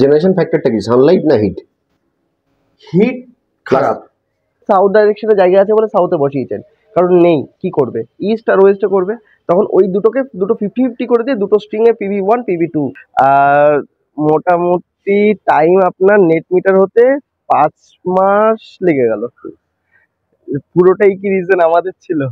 Generation ফ্যাক্টরটা কি, Sunlight না hit? Hit খারাপ। সাউথ ডাইরেকশনে জায়গা আছে বলে সাউথে বসিয়েছেন, কারণ নেই কি করবে, ইস্ট আর ওয়েস্টে করবে, তখন ওই দুটো 50-50 করে দিয়ে দুটো স্ট্রিং এ PV1 PV2। আর মোটামুটি টাইম আপনার নেট মিটার হতে 5 মাস লেগে গেল। পুরোটাই কি রিজন আমাদের ছিল?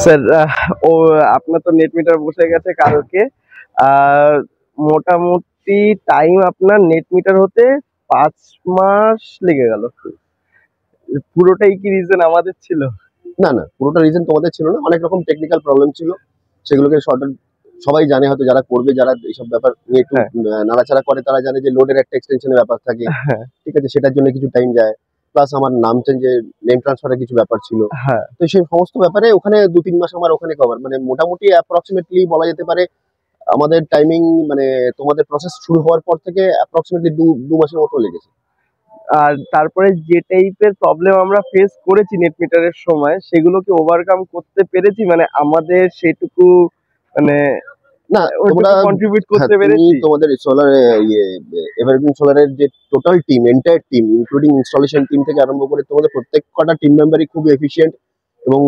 স্যার ও আপনার তো নেট মিটার বসে গেছে কালকে, আর মোটামুটি টাইম আপনার নেট মিটার হতে 5 মাস লেগে গেল। পুরোটাই কি রিজন আমাদের ছিল? না না, পুরোটা রিজন তোমাদের ছিল না, অনেক রকম টেকনিক্যাল প্রবলেম ছিল, সেগুলোকে শর্টেড সবাই জানে, হয়তো যারা করবে, যারা এইসব ব্যাপার নিয়ে একটু নাড়াচাড়া করে তারা জানে যে লোডের একটা এক্সটেনশনের ব্যাপার থাকে, ঠিক আছে, সেটার জন্য কিছু টাইম যায়, প্লাস আমার নাম চেঞ্জে নেম ট্রান্সফারের কিছু ব্যাপার ছিল, তো সেই সমস্ত ব্যাপারে ওখানে 2-3 মাস আমার ওখানে কভার, মানে মোটামুটি অ্যাপ্রক্সিমেটলি বলা যেতে পারে আমাদের টাইমিং, মানে তোমাদের প্রসেস শুরু হওয়ার পর থেকে অ্যাপ্রক্সিমেটলি 2 মাসের মতো লেগেছে। আর তারপরে যে টাইপের প্রবলেম আমরা ফেস করেছি নেট মিটারের সময়, সেগুলোকে ওভারকাম করতে পেরেছি, মানে আমাদের সেটুকু মানে না তোমরা কন্ট্রিবিউট করতে পেরেছি। তোমাদের সোলার এভারগ্রিন সোলারের যে total team, entire team including installation team থেকে আরম্ভ করে তোমাদের প্রত্যেক কটা টিম মেম্বারই খুবই এফিশিয়েন্ট এবং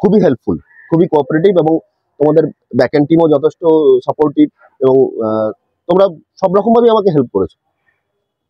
খুবই হেল্পফুল, খুবই কোঅপারেটিভ, এবং তোমাদের ব্যাকএন্ড টিমও যথেষ্ট সাপোর্টিভ, এবং তোমরা সব রকম ভাবে আমাকে হেল্প করেছো।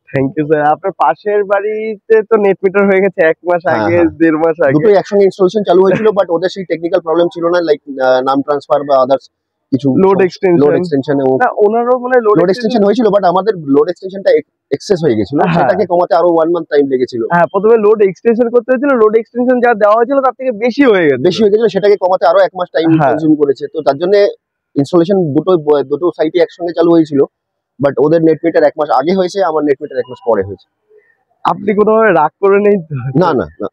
Thank you sir. আপনার পাশের বাড়িতে তো নেট মিটার হয়ে গেছে 1 মাস আগে, 1.5 মাস আগে, দুটোই একসঙ্গে ইনস্টলেশন চালু হয়েছিল, বাট ওদের সেই টেকনিক্যাল প্রবলেম ছিল না, লাইক নাম ট্রান্সফার বা আদার্স কিছু লোড এক্সটেনশন। না ওনারও মানে লোড এক্সটেনশন হয়েছিল, বাট আমাদের লোড এক্সটেনশনটা এক্সেস হয়ে গেছিল, সেটাকে কমাতে আরো 1 মান্থ টাইম লেগেছিল। হ্যাঁ, প্রথমে লোড এক্সটেনশন করতে হয়েছিল, লোড এক্সটেনশন যা দেওয়া হয়েছিল তার থেকে বেশি হয়ে গেছিল, সেটাকে কমাতে আরো 1 মাস টাইম কনজিউম করেছে, তো তার জন্য ইনস্টলেশন দুটো সাইটে একসঙ্গে চালু হয়েছিল, বাট ওদের নেট মিটার 1 মাস আগে হয়েছে, আমার নেট মিটার 1 মাস পরে হয়েছে। আপনি কোনোভাবে রাগ করে নেই তো? না না না,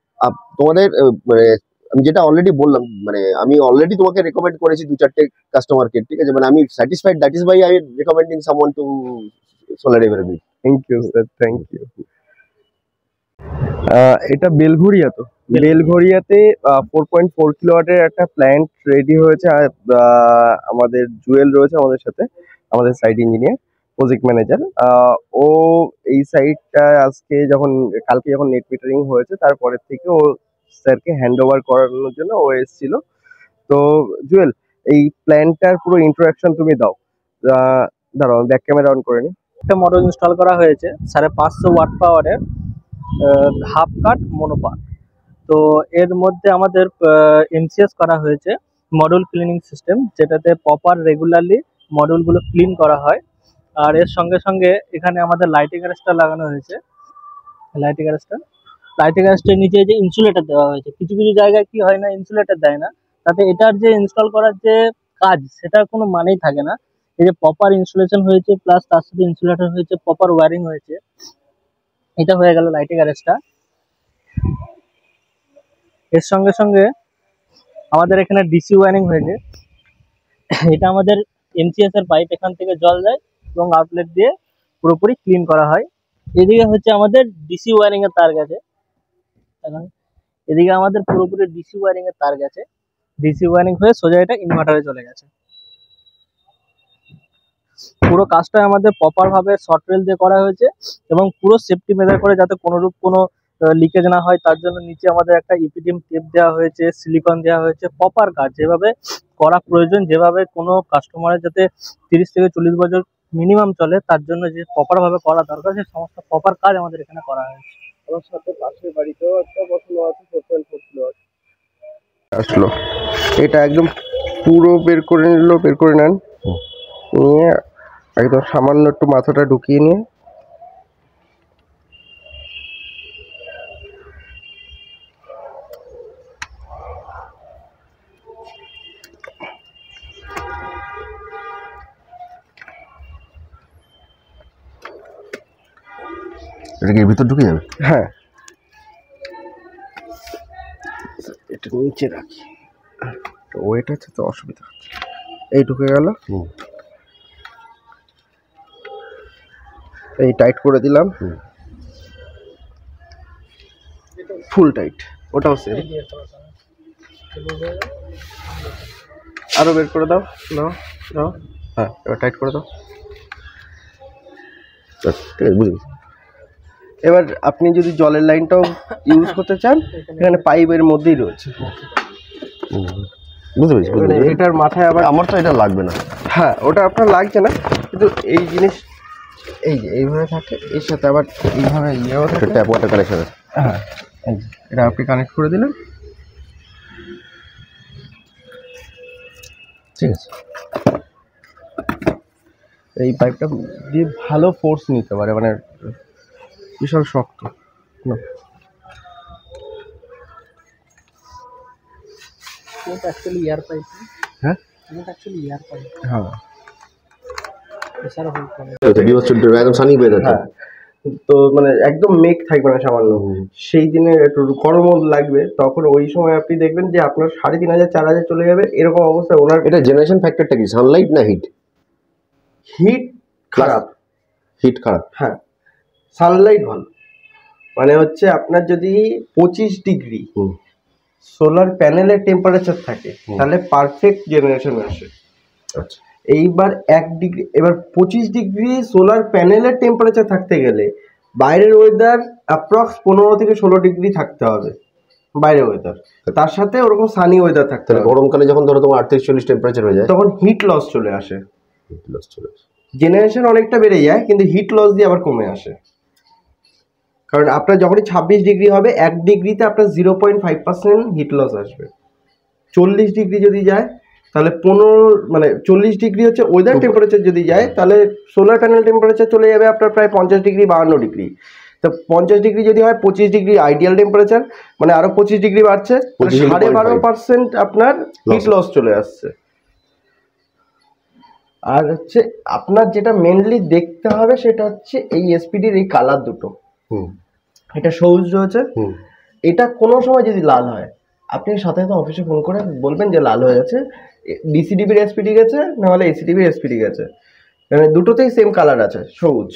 তোমাদের মানে আমি যেটা অলরেডি বললাম, মানে আমি অলরেডি তোমাকে রেকমেন্ড করেছি 2-4টে কাস্টমারকে, ঠিক আছে, মানে আমি satisfied, that is why I recommending someone to solar evergreen. Thank you sir, thank you. এটা বেলঘরিয়া, তো বেলঘরিয়াতে 4.4 কিলোওয়াটের একটা প্ল্যান্ট রেডি হয়েছে। আমাদের জুয়েল রয়েছে আমাদের সাথে, আমাদের সাইট ইঞ্জিনিয়ার, প্রজেক্ট ম্যানেজার। ও এই সাইটটা কালকে যখন নেট মিটারিং হয়েছে তারপরের থেকে ও স্যারকে হ্যান্ড ওভার করানোর জন্য ও এসেছিল। তো জুয়েল, এই প্ল্যান্টটার পুরো ইন্ট্রোডাকশন তুমি দাও। দাঁড়াও আমি ব্যাক ক্যামেরা অন করে নিই। একটা মডেল ইনস্টল করা হয়েছে 550 ওয়াট পাওয়ারের, হাফ কাট মনোপার। তো এর মধ্যে আমাদের MCS করা হয়েছে মডিউল ক্লিনিং সিস্টেম, যেটাতে প্রপার রেগুলারলি মডিউলগুলো ক্লিন করা হয়। আর এর সঙ্গে সঙ্গে এখানে আমাদের লাইটিং অ্যারেস্টার লাগানো হয়েছে। লাইটিং অ্যারেস্টার নিচে যে ইনসুলেটর দেওয়া হয়েছে, কিছু কিছু জায়গায় কি হয় না, ইনসুলেটর দেয় না, তাতে এটার যে ইনস্টল করার যে কাজ সেটার কোনো মানেই থাকে না। এই যে প্রপার ইনসুলেশন হয়েছে, প্লাস তার সাথে ইনসুলেটর হয়েছে, প্রপার ওয়্যারিং হয়েছে, এটা হয়ে গেল লাইটিং অ্যারেস্টার। এর সঙ্গে সঙ্গে আমাদের এখানে ডিসি ওয়্যারিং হয়েছে। এটা আমাদের MCS এর পাইপ, এখান থেকে জল যায় এবং আউটলেট দিয়ে পুরোপুরি ক্লিন করা হয়। এদিকে হচ্ছে আমাদের ডিসি ওয়্যারিং এর তার গেছে, এদিকে আমাদের পুরোপুরি ডিসি ওয়্যারিং এর তার গেছে, ডিসি ওয়্যারিং হয়ে সোজা এটা ইনভার্টারে চলে গেছে। পুরো কাজটা আমাদের প্রপার ভাবে শর্ট রেল দিয়ে করা হয়েছে এবং পুরো সেফটি মেজার করে, যাতে কোনোরূপ কোনো লিকেজ না হয় তার জন্য নিচে আমাদের একটা ইপিডিএম টেপ দেওয়া হয়েছে, সিলিকন দেওয়া হয়েছে। প্রপার কাজ যেভাবে করা প্রয়োজন, যেভাবে কোনো কাস্টমারের যাতে 30 থেকে 40 বছর মিনিমাম চলে, তার জন্য যে প্রপার ভাবে করা দরকার সেই সমস্ত প্রপার কাজ আমাদের এখানে করা হয়েছে। আমার সাথে পাশের বাড়িতেও একটা বসানো আছে 4.4 কিলোওয়াট আসলো। এটা একদম পুরো বের করে নেন, নিয়ে একদম সামান্য একটু মাথাটা ঢুকিয়ে নিয়ে এটা কি এর ভিতর ঢুকে যাবে? হ্যাঁ, এটা নিচে রাখি, ওয়েট আছে তো অসুবিধা হচ্ছে। এই ঢুকে গেল, এই টাইট করে দিলাম, ফুল টাইট। ওটাও সেম, আরো বের করে দাও, দাও। হ্যাঁ, এবার টাইট করে দাও। আচ্ছা, ঠিক আছে, বুঝে গেছি। এবার আপনি যদি জলের লাইনটাও ইউজ করতে চান, এখানে পাইপের মধ্যেই রয়েছে। বুঝতে পেরেছি, বুঝতে পেরেছি। এটার মাথায় আবার আমার তো এটা লাগবে না। হ্যাঁ, ওটা আপনার লাগছে না, কিন্তু এই জিনিস এই যে এইভাবে থাকে, এর সাথে আবার এইভাবে ইয়েও থাকে। ট্যাপ ওয়াটার কানেকশন আছে। হ্যাঁ, এই যে এটা আপনি কানেক্ট করে দিলেন। ঠিক আছে, এই পাইপটা দিয়ে ভালো ফোর্স নিতে পারে, মানে বিশাল শক্ত। এটা অ্যাকচুয়ালি এয়ার পাইপ। হ্যাঁ, এটা অ্যাকচুয়ালি এয়ার পাইপ, হ্যাঁ, প্রেসার হোল্ড করে। একদম সানি ওয়েদার। হ্যাঁ। তো মানে একদম মেঘ থাকবে না সামান্য, সেই দিনে একটু গরমও লাগবে, তখন ওই সময় আপনি দেখবেন যে আপনার 3500 4000 চলে যাবে, এরকম অবস্থায় ওনার এটা জেনারেশন ফ্যাক্টরটা কি, সানলাইট না হিট? হিট খারাপ। হিট খারাপ। হ্যাঁ, সানলাইট ভালো। মানে হচ্ছে আপনার যদি 25 ডিগ্রি সোলার প্যানেলের টেম্পারেচার থাকে, তাহলে পারফেক্ট জেনারেশন আসে। আচ্ছা, এইবার 1 ডিগ্রি, এবার 25 ডিগ্রি সোলার প্যানেলের টেম্পারেচার থাকতে গেলে বাইরের ওয়েদার অ্যাপ্রক্স 15 থেকে 16 ডিগ্রি থাকতে হবে বাইরের ওয়েদার, তার সাথে ওরকম সানি ওয়েদার থাকতে তাহলে হবে। গরমকালে যখন ধরো তোমার 38-40 টেম্পারেচার হয়ে যায়, তখন হিট লস চলে আসে, হিট লস চলে আসে। জেনারেশন অনেকটা বেড়ে যায়, কিন্তু হিট লস দিয়ে আবার কমে আসে। কারণ আপনার যখনই 26 ডিগ্রি হবে, 1 ডিগ্রিতে আপনার 0.5% হিট লস আসবে। 40 ডিগ্রি যদি যায় তাহলে 40 ডিগ্রি হচ্ছে ওয়েদার টেম্পারেচার যদি যায়, তাহলে সোলার প্যানেল টেম্পারেচার চলে যাবে আপনার প্রায় 50 ডিগ্রি 52 ডিগ্রি। তো 50 ডিগ্রি যদি হয়, 25 ডিগ্রি আইডিয়াল টেম্পারেচার, মানে আরো 25 ডিগ্রি বাড়ছে, 12.5% আপনার হিট লস চলে আসছে। আর হচ্ছে আপনার যেটা মেনলি দেখতে হবে সেটা হচ্ছে এই এসপিডির এই কালার দুটো। এটা সবুজ রয়েছে, এটা কোনো সময় যদি লাল হয়, আপনি সাথে সাথে অফিসে ফোন করে বলবেন যে লাল হয়ে গেছে, ডিসিডিবির এসপিডি গেছে, নাহলে এসিডিবির এসপিডি গেছে। মানে দুটোতেই সেম কালার আছে, সবুজ।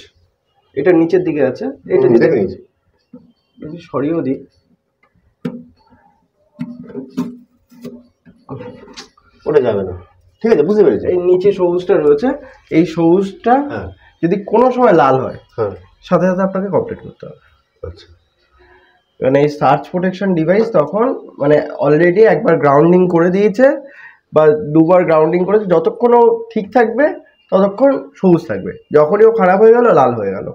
এটা নিচের দিকে আছে, এটা যদি সরিয়েও দিই, ওটা যাবে না। ঠিক আছে, বুঝতে পেরেছি। এই নিচে সবুজটা রয়েছে, এই সবুজটা যদি কোনো সময় লাল হয়, সাথে সাথে আপনাকে কমপ্লিট করতে হবে। আচ্ছা, মানে এই সার্চ প্রোটেকশন ডিভাইস তখন মানে অলরেডি একবার গ্রাউন্ডিং করে দিয়েছে বা দুবার গ্রাউন্ডিং করেছে, যতক্ষণ ও ঠিক থাকবে ততক্ষণ সবুজ থাকবে, যখনই ও খারাপ হয়ে গেল লাল হয়ে গেল।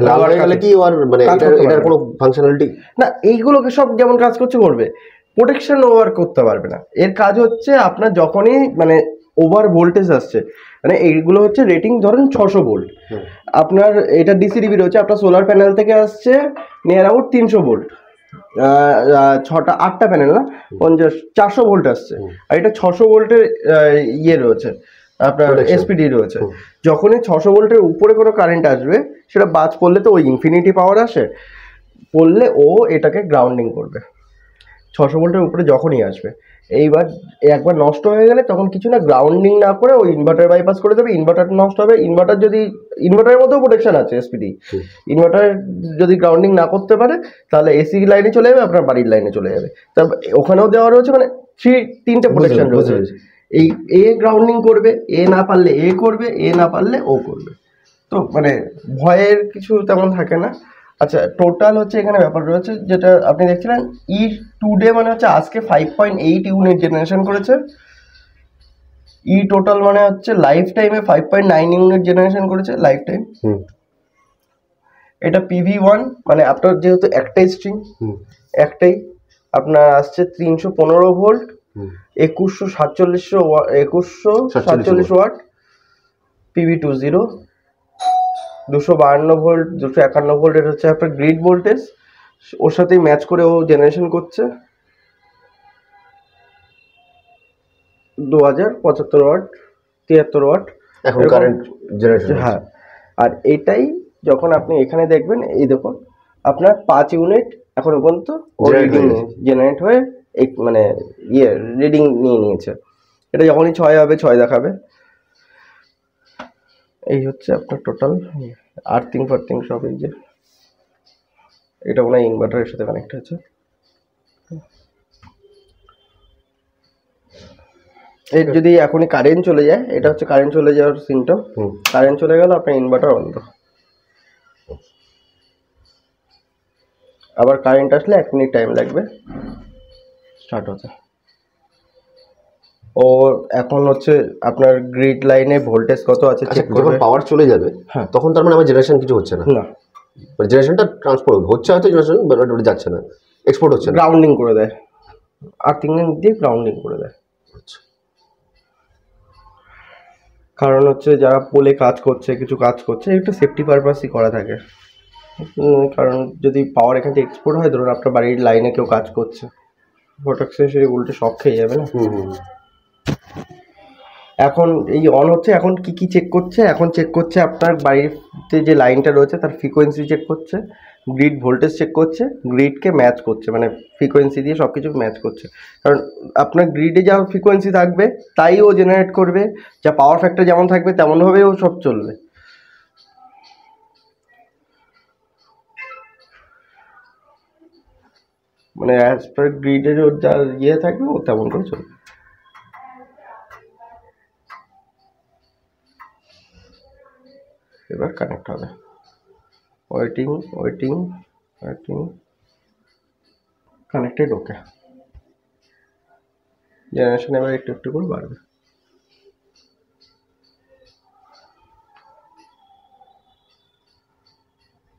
লাল হয়ে গেলে কি আর মানে এটার কোনো ফাংশনালিটি না, এইগুলোকে সব যেমন কাজ করবে, প্রোটেকশন ওভার করতে পারবে না। এর কাজ হচ্ছে আপনার যখনই মানে ওভার ভোল্টেজ আসছে, মানে এইগুলো হচ্ছে রেটিং ধরুন 600 ভোল্ট, আপনার এটা ডিসিডিবি রয়েছে, আপনার সোলার প্যানেল থেকে আসছে নিয়ার অ্যাবাউট 300 ভোল্ট, 8টা প্যানেল না 400 ভোল্ট আসছে, আর এটা 600 ভোল্টের ইয়ে রয়েছে আপনার এসপিডি রয়েছে। যখনই 600 ভোল্টের উপরে কোনো কারেন্ট আসবে, সেটা বাজ পড়লে তো ওই ইনফিনিটি পাওয়ার আসে, পড়লে ও এটাকে গ্রাউন্ডিং করবে 600 ভোল্টের উপরে যখনই আসবে। এইবার একবার নষ্ট হয়ে গেলে তখন কিছু না, গ্রাউন্ডিং না করে ওই ইনভার্টার বাইপাস করে দেবে, ইনভার্টার নষ্ট হবে। ইনভার্টারের মধ্যেও প্রোটেকশন আছে এসপিডি, ইনভার্টার যদি গ্রাউন্ডিং না করতে পারে তাহলে এসি লাইনে চলে যাবে, আপনার বাড়ির লাইনে চলে যাবে। তারপর ওখানেও দেওয়া রয়েছে মানে 3টে প্রোটেকশন রয়েছে। এই এ গ্রাউন্ডিং করবে, এ না পারলে এ করবে, এ না পারলে ও করবে। তো মানে ভয়ের কিছু তেমন থাকে না। আচ্ছা, টোটাল হচ্ছে এখানে ব্যাপার রয়েছে যেটা আপনি দেখছিলেন, ই টুডে মানে হচ্ছে আজকে 5.8 ইউনিট জেনারেশন করেছে। ই টোটাল মানে হচ্ছে লাইফ টাইমে 5.9 ইউনিট জেনারেশন করেছে লাইফ টাইম। এটা PV1 মানে আপনার যেহেতু একটাই স্ট্রিং, একটাই আপনার আসছে 315 volt, 2147 watt. PV20 252 volt, 251 volt, এটা হচ্ছে আপনার গ্রিড ভোল্টেজ, ওর সাথেই ম্যাচ করে ও জেনারেশন করছে 2075 ওয়াট, 73 ওয়াট এখন কারেন্ট জেনারেশন। হ্যাঁ, আর এটাই যখন আপনি এখানে দেখবেন, এই দেখুন আপনার 5 ইউনিট এখন পর্যন্ত রিডিং জেনারেট হয়ে মানে রিডিং নিয়ে নিয়েছে। এটা যখনই 6 হবে 6 দেখাবে। এই হচ্ছে আপনার টোটাল আর্থিং ফার্থিং সব। এই যে এটা মনে হয় ইনভার্টারের সাথে কানেক্ট আছে। এর যদি এখনই কারেন্ট চলে যায়, এটা হচ্ছে কারেন্ট চলে যাওয়ার সিমটম। কারেন্ট চলে গেল আপনার ইনভার্টার বন্ধ। আবার কারেন্ট আসলে 1 মিনিট টাইম লাগবে স্টার্ট হতে। ও এখন হচ্ছে আপনার গ্রিড লাইনে ভোল্টেজ কত আছে চেক করবে। যখন পাওয়ার চলে যাবে তখন তার মানে আমার জেনারেশন কিছু হচ্ছে না? না, মানে জেনারেশনটা ট্রান্সফার হচ্ছে, হয়তো জেনারেশন যাচ্ছে না, এক্সপোর্ট হচ্ছে না, গ্রাউন্ডিং করে দেয়, আর্থিং দিয়ে গ্রাউন্ডিং করে দেয়। কারণ হচ্ছে যারা পোলে কাজ করছে, কিছু কাজ করছে, একটু সেফটি পারপাসই করা থাকে। কারণ যদি পাওয়ার এখান থেকে এক্সপোর্ট হয়, ধরুন আপনার বাড়ির লাইনে কেউ কাজ করছে, প্রোটেকশন সেটা উল্টে শক খেয়ে যাবে না। এখন এই অন হচ্ছে, এখন কি কি চেক করছে? এখন চেক করছে আপনার বাড়িতে যে লাইনটা রয়েছে তার ফ্রিকোয়েন্সি চেক করছে, গ্রিড ভোল্টেজ চেক করছে, গ্রিডকে ম্যাচ করছে, মানে ফ্রিকোয়েন্সি দিয়ে সব কিছু ম্যাচ করছে। কারণ আপনার গ্রিডে যা ফ্রিকোয়েন্সি থাকবে তাই ও জেনারেট করবে, যা পাওয়ার ফ্যাক্টর যেমন থাকবে তেমনভাবেই ও সব চলবে। মানে অ্যাজ পার গ্রিডের ওর যা থাকবে ও তেমন করে চলবে। এবার কানেক্ট হবে, ওয়েটিং ওয়েটিং ওয়েটিং, কানেক্টেড। ওকে, জেনারেশন এবার একটু একটু করে বাড়বে।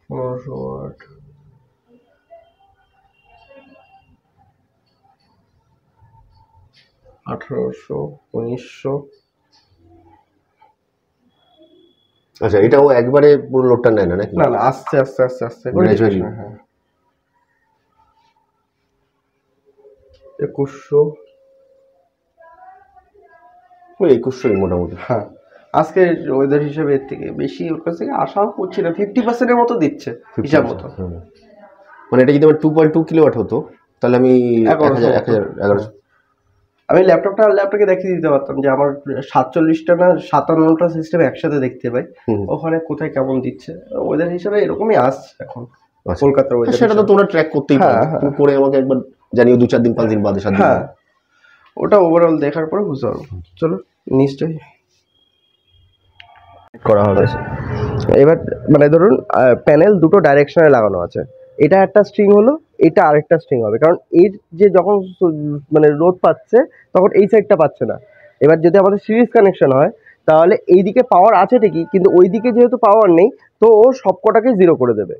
ওয়াট, আঠারোশো, 1900। আচ্ছা, এটাও একবারে পুরো লোডটা নেয় না নাকি? না না, আস্তে আস্তে আস্তে আস্তে করে। হ্যাঁ, 2100, ওই 2100 মোটামুটি। হ্যাঁ, আজকে ওয়েদার হিসাবে এর থেকে বেশি ওর কাছ থেকে আশাও করছি না। 50% এর মতো দিচ্ছে হিসাব মতো। মানে এটা যদি আমার 2.2 কিলোওয়াট হতো তাহলে আমি 1100। আমি ল্যাপটপটা ল্যাপটপকে দেখিয়ে দিতে পারতাম যে আমার 47টা না 57টা সিস্টেম একসাথে দেখতে পাই, ওখানে কোথায় কেমন দিচ্ছে। ওয়েদার হিসাবে এরকমই আসছে এখন কলকাতার ওয়েদার। সেটা তো তোমরা ট্র্যাক করতেই পারো, তুমি করে আমাকে একবার জানিও 2-4 দিন 5 দিন বাদে 7 দিন। হ্যাঁ, ওটা ওভারঅল দেখার পরে বুঝতে পারবো। চলো নিশ্চয়ই করা হবে। এবার মানে ধরুন প্যানেল দুটো ডাইরেকশনে লাগানো আছে, এটা একটা স্ট্রিং হলো, এটা আরেকটা স্ট্রিং হবে। কারণ এর যে যখন মানে রোদ পাচ্ছে তখন এই সাইডটা পাচ্ছে না। এবার যদি আমাদের সিরিজ কানেকশন হয় তাহলে এই দিকে পাওয়ার আছে ঠিকই, কিন্তু ওই দিকে যেহেতু পাওয়ার নেই তো ও সবকটাকে জিরো করে দেবে।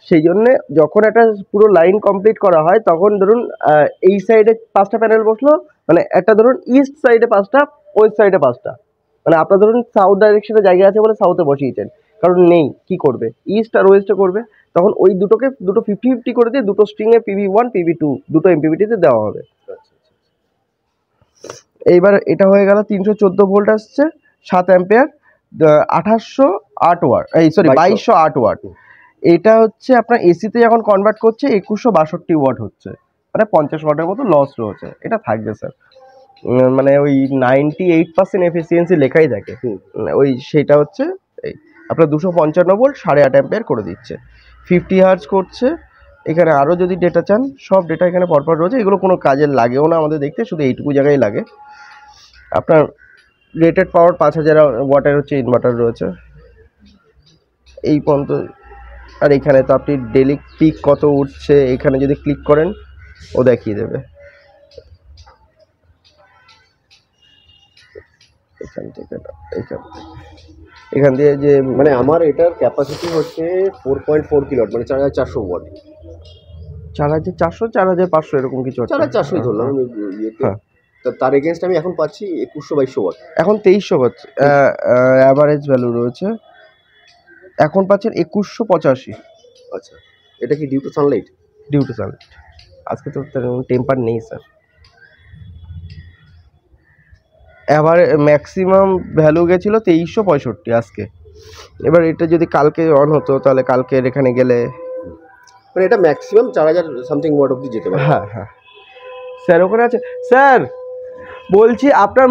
সেই জন্যে যখন একটা পুরো লাইন কমপ্লিট করা হয় তখন ধরুন এই সাইডে 5টা প্যানেল বসলো, মানে একটা ধরুন ইস্ট সাইডে 5টা, ওয়েস্ট সাইডে 5টা। মানে আপনার ধরুন সাউথ ডাইরেকশনে জায়গা আছে বলে সাউথে বসিয়েছেন, কারণ নেই কি করবে, ইস্ট আর ওয়েস্টে করবে। তখন ওই দুটো 50-50 করে দিয়ে দুটো স্ট্রিংয়ে PV1 PV2 দুটো MPPT-তে দেওয়া হবে। এইবার এটা হয়ে গেল 314 ভোল্ট আসছে, 7 অ্যাম্পিয়ার, 2808 ওয়াট, এই সরি 2208 ওয়াট। এটা হচ্ছে আপনার এসিতে যখন কনভার্ট করছে 2162 ওয়াট হচ্ছে, মানে 50 ওয়াটের মতো লস রয়েছে। এটা থাকবে স্যার, মানে ওই 98% এফিসিয়েন্সি লেখাই থাকে, ওই সেটা হচ্ছে এই আপনার 255 ভোল্ট 8.5 অ্যাম্পিয়ার করে দিচ্ছে, 50 হার্জ করছে। এখানে আরও যদি ডেটা চান সব ডেটা এখানে পরপর রয়েছে, এগুলো কোনো কাজের লাগেও না আমাদের দেখতে, শুধু এইটুকু জায়গায় লাগে। আপনার রেটেড পাওয়ার 5000 ওয়াটের হচ্ছে ইনভার্টার রয়েছে। এই পর্যন্ত আর এখানে তো আপনি ডেলি পিক কত উঠছে এখানে যদি ক্লিক করেন ও দেখিয়ে দেবে। এখান দিয়ে যে মানে আমার এটার ক্যাপাসিটি হচ্ছে 4.4 কিলোওয়াট, মানে 4400 ওয়াট। 4400 4500 এরকম কিছু একটা, 4400 ধরলাম আমি ইয়েতে। হ্যাঁ। তার এগেনস্ট আমি এখন পাচ্ছি 2100-2200 ওয়াট। এখন 2300 পাচ্ছে অ্যাভারেজ ভ্যালু রয়েছে, এখন পাচ্ছেন 2185। আচ্ছা, এটা কি due to sunlight? Due to sunlight, আজকে তো টেম্পার নেই স্যার। এবার ম্যাক্সিমাম ভ্যালু গেছিল 2365 আজকে। এবার এটা যদি কালকে অন হতো তাহলে কালকের এখানে গেলে মানে এটা ম্যাক্সিমাম 4000 সামথিং ওয়াট অবধি যেতে পারে। হ্যাঁ হ্যাঁ স্যার ওখানে আছে। স্যার বলছি আপনার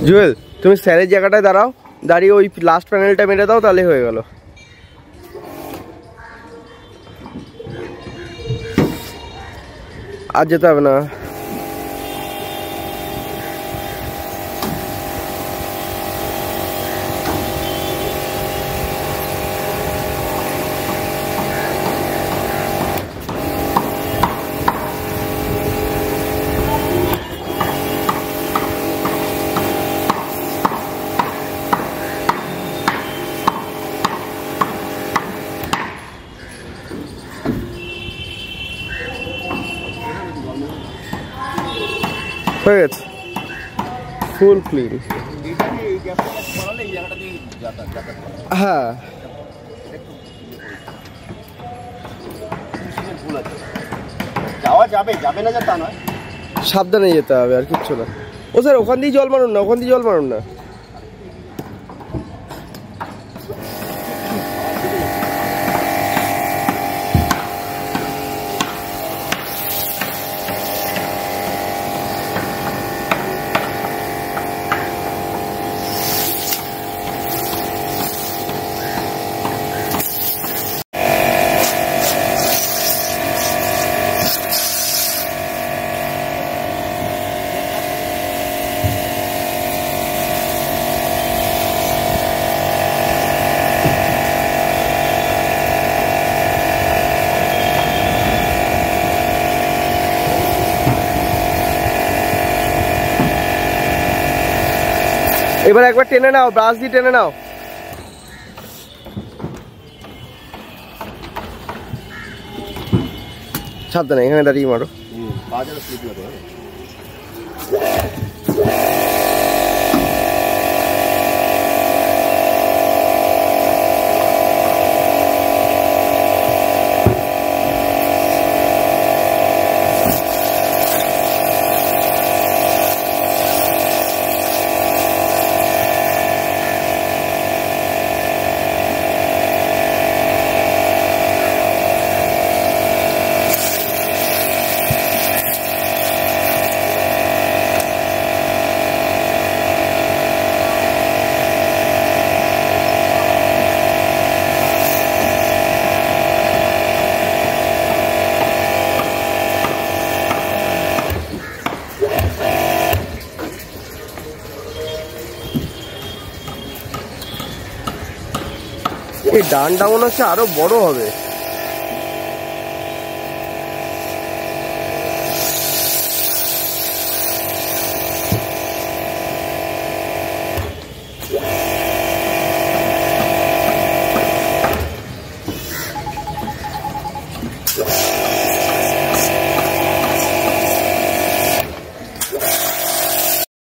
জুয়েল তুমি স্যারের জায়গাটায় দাঁড়াও, দাঁড়িয়ে ওই লাস্ট প্যানেলটা মেরে দাও তাহলে হয়ে গেল। আর যেতে হবে না। হয়ে গেছে ফুল ক্লিন। হ্যাঁ যাওয়া যাবে, যাবে না তা নয়, সাবধানে যেতে হবে আর কিচ্ছু না। ও স্যার ওখান দিয়ে জল মারুন না, ওখান দিয়ে জল মারুন না। এবার একবার টেনে নাও, ব্রাশ দিয়ে টেনে নাও। সাবধানে এখানে দাঁড়িয়ে মারো। এই ডানটা মনে হচ্ছে আরো বড় হবে।